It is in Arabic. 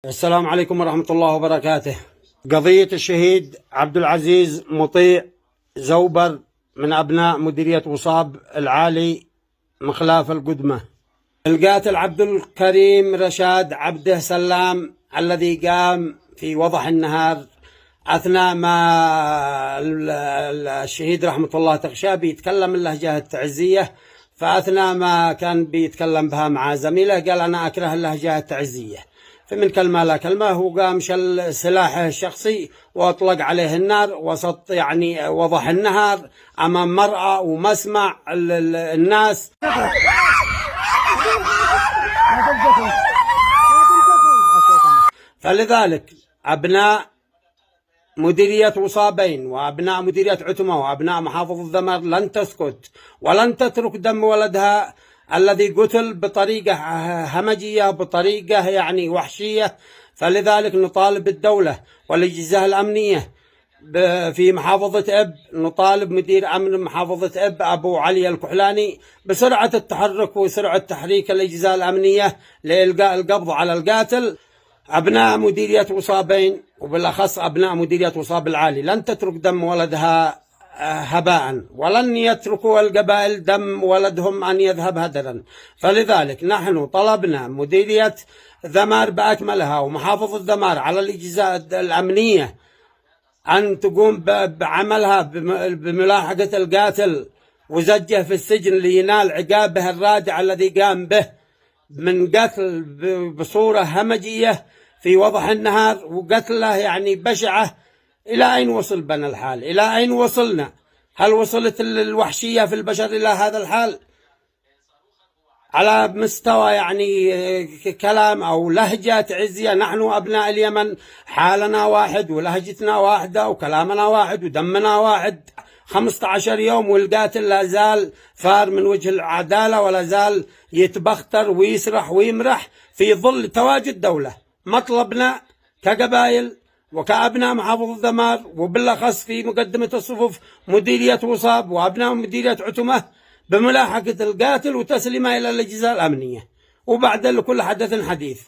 السلام عليكم ورحمة الله وبركاته. قضية الشهيد عبد العزيز مطيع زوبر من أبناء مديرية وصاب العالي مخلاف القدمة. القاتل عبد الكريم رشاد عبده سلام الذي قام في وضح النهار أثناء ما الشهيد رحمة الله تغشاه بيتكلم اللهجة التعزية، فأثناء ما كان بيتكلم بها مع زميله قال أنا أكره اللهجة التعزية، فمن كلمة لا كلمة هو قام شل سلاحه الشخصي وأطلق عليه النار وسط وضح النهار أمام مرأى ومسمع الناس. فلذلك أبناء مديرية وصابين وأبناء مديرية عتمة وأبناء محافظة الذمر لن تسكت ولن تترك دم ولدها الذي قتل بطريقة همجية، بطريقة وحشية. فلذلك نطالب الدولة والأجهزة الأمنية في محافظة إب، نطالب مدير أمن محافظة إب أبو علي الكحلاني بسرعة التحرك وسرعة تحريك الأجهزة الأمنية لإلقاء القبض على القاتل. أبناء مديرية وصابين وبالأخص أبناء مديرية وصاب العالي لن تترك دم ولدها هباء، ولن يتركوا القبائل دم ولدهم أن يذهب هدرا. فلذلك نحن طلبنا مديرية ذمار بأكملها ومحافظة ذمار على الأجهزة الأمنية أن تقوم بعملها بملاحقة القاتل وزجه في السجن لينال عقابه الرادع الذي قام به من قتل بصورة همجية في وضح النهار، وقتله بشعة. إلى أين وصل بنا الحال؟ إلى أين وصلنا؟ هل وصلت الوحشية في البشر إلى هذا الحال؟ على مستوى كلام أو لهجة تعزية. نحن أبناء اليمن حالنا واحد ولهجتنا واحدة وكلامنا واحد ودمنا واحد. 15 يوم والقاتل لا زال فار من وجه العدالة ولا زال يتبختر ويسرح ويمرح في ظل تواجد دولة. مطلبنا كقبائل وكأبناء محافظة ذمار وبالأخص في مقدمة الصفوف مديرية وصاب وأبناء مديرية عتمة بملاحقة القاتل وتسليمه إلى الأجهزة الأمنية. وبعد لكل حدث حديث.